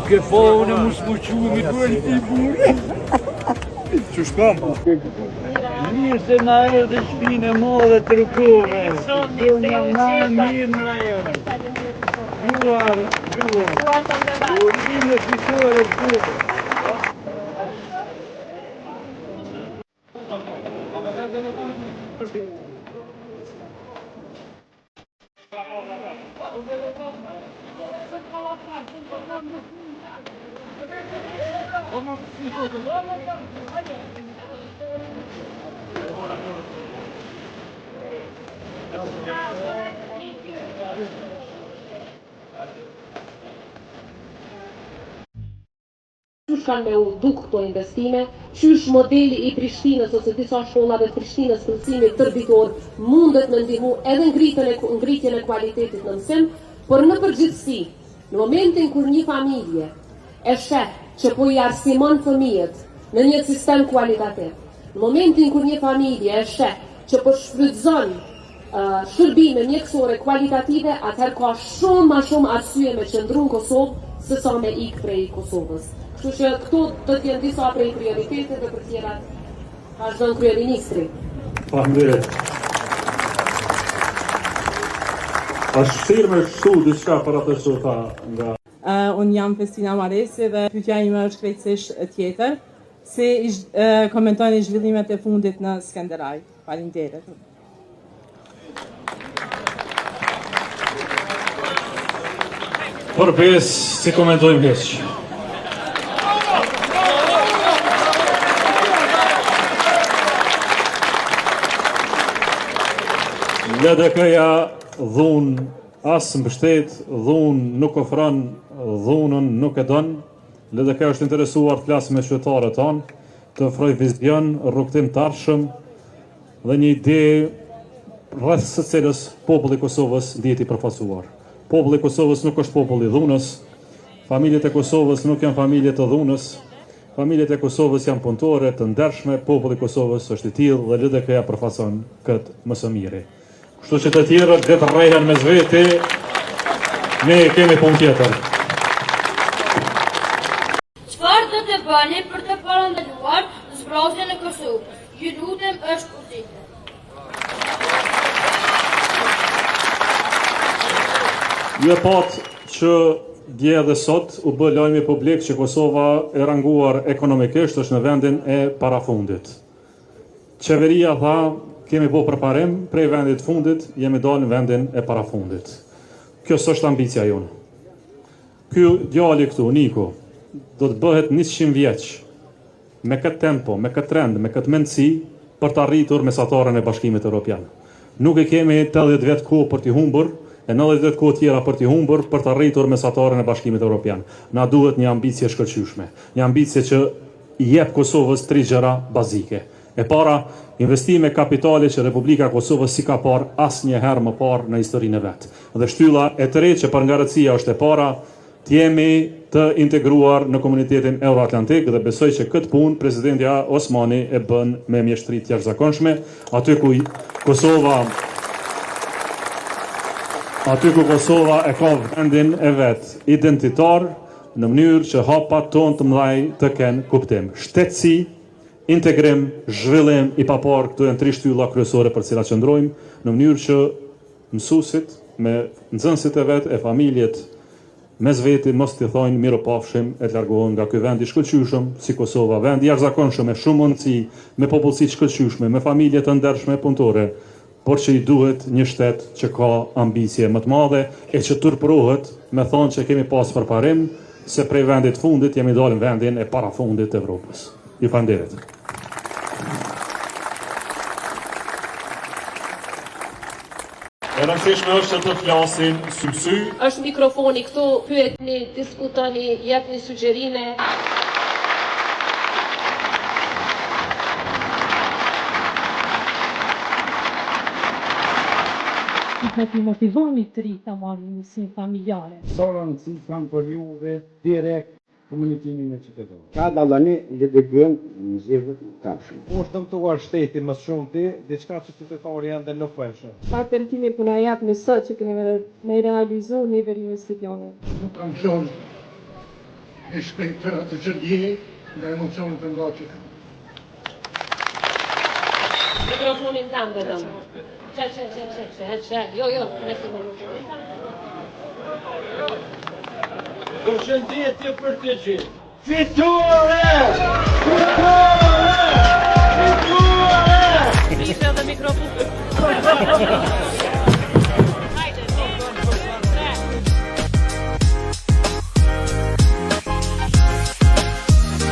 Che fa una musmuciumi due di pure. Që shkam? Mirë se na erdhe shpine modhe të rukove. Do një mirë në rajon. Gjuar. Urinë fitore të Qysh kanë me u duk këto investime, qysh modeli i Prishtinës ose disa shkollave të Prishtinës mësimit tërbitor mundet me ndihmu edhe ngritjen e kualitetit në mësim, por në përgjithësi, në momentin kur një familje e sheh që po i arsimon fëmijët në një sistem kualitativ, në momentin kur një familje e sheh që po shfrytëzon shërbime mjekësore kualitative, atëherë ka shumë ma shumë arsye me qëndru në Kosovë se sa me ikë prej Kosovës. Kështu që këto do t'jenë disa prej prioriteteve për tjerat vazhdon kryeministri. Faleminderit. A shtirë me kështu diçka për atë që tha nga... Unë jam Festina Maresi dhe pyetja ime është krejtësisht tjetër. Si komentoni zhvillimet e fundit në Skenderaj? Faleminderit. Për pes, si komentojmë heq. LDK-ja dhunë asë mbështet, dhunë nuk ofran, dhunën nuk e don. LDK është interesuar të flasë me qytetarët tanë, të ofroj vizion, rrugtim të arshëm dhe një ide rreth së cilës populli i Kosovës ndihet i përfaqësuar. Populli i Kosovës nuk është populli i dhunës, familjet e Kosovës nuk janë familje të dhunës, familjet e Kosovës janë punëtore të ndershme, populli i Kosovës është i tillë dhe LDK-ja përfaqëson këtë më së miri. Kështu që të tjerët dhe të rrehen me zveti, ne kemi punë tjetër. Çfarë do të bëni për të parandaluar zbrazjen e Kosovës? Ju lutem, është pozitive. Ju e pat që dje dhe sot u bë lajmi publik që Kosova e ranguar ekonomikisht është në vendin e parafundit. Qeveria tha, kemi bo përparim, prej vendit fundit, jemi dalë në vendin e parafundit. Kjo s'është ambicia jonë. Ky djali këtu, Niko, do të bëhet 100 vjeç, me këtë tempo, me këtë trend, me këtë mendësi, për të arritur mesatarën e Bashkimit Evropian. Nuk e kemi 80 vjet kohë për t'i humbur, e 90 vjet kohë tjera për t'i humbur, për të arritur mesatarën e Bashkimit Evropian. Na duhet një ambicie shkëlqyeshme, një ambicie që i jep Kosovës 3 gjëra bazike. E para, investime kapitale që Republika Kosovës si ka parë asnjëherë më parë në historinë e vet. Dhe shtylla e tretë që përngarësia është e para, të jemi të integruar në komunitetin euroatlantik dhe besoj që këtë punë presidenti Osmani e bën me mjeshtri të jashtëzakonshme, aty ku Kosova e ka vendin e vet identitar në mënyrë që hapat tonë të mëdhaj të kenë kuptim. Shtetësi, integrim, zhvillim i papar, këto janë 3 shtylla kryesore për cilat qëndrojmë, në mënyrë që mësuesit me nxënësit e vet, e familjet mes veti mos t'i thojnë miropafshim e të largohen nga ky vend i shkëlqyeshëm si Kosova, vend i jashtëzakonshëm me shumë mundësi, me popullsi të shkëlqyeshme, me familje të ndershme punëtore, por që i duhet një shtet që ka ambicie më të madhe e që turpërohet me thonë që kemi pas përparim se prej vendit fundit jemi dalë në vendin e parafundit të Evropës. Ju falenderoj. E rëndësishme është që të flasin sy në sy. Është mikrofoni këtu, pyetni, diskutoni, jepni sugjerime. Në të motivoni të ri të marrë mësim familjare. Sa rëndësi kanë për juve direkt komunikimin me qytetarët. Ka dallëni dhe dëgjojmë në zgjedhjet e kafshëm. Po dëmtuar shteti më shumë ti, diçka që qytetarët janë dhe nuk vëshë. Pa përtimi për na jap në sot që kemi me realizu nivel investicione. Nuk kam qenë e shpejt për atë që dje nga emocionet të nga që kam. Mikrofonin tam vetëm. Çe. Jo, nëse më nuk. Përshëndetje për të gjithë. Fitore! Nisë edhe mikrofon.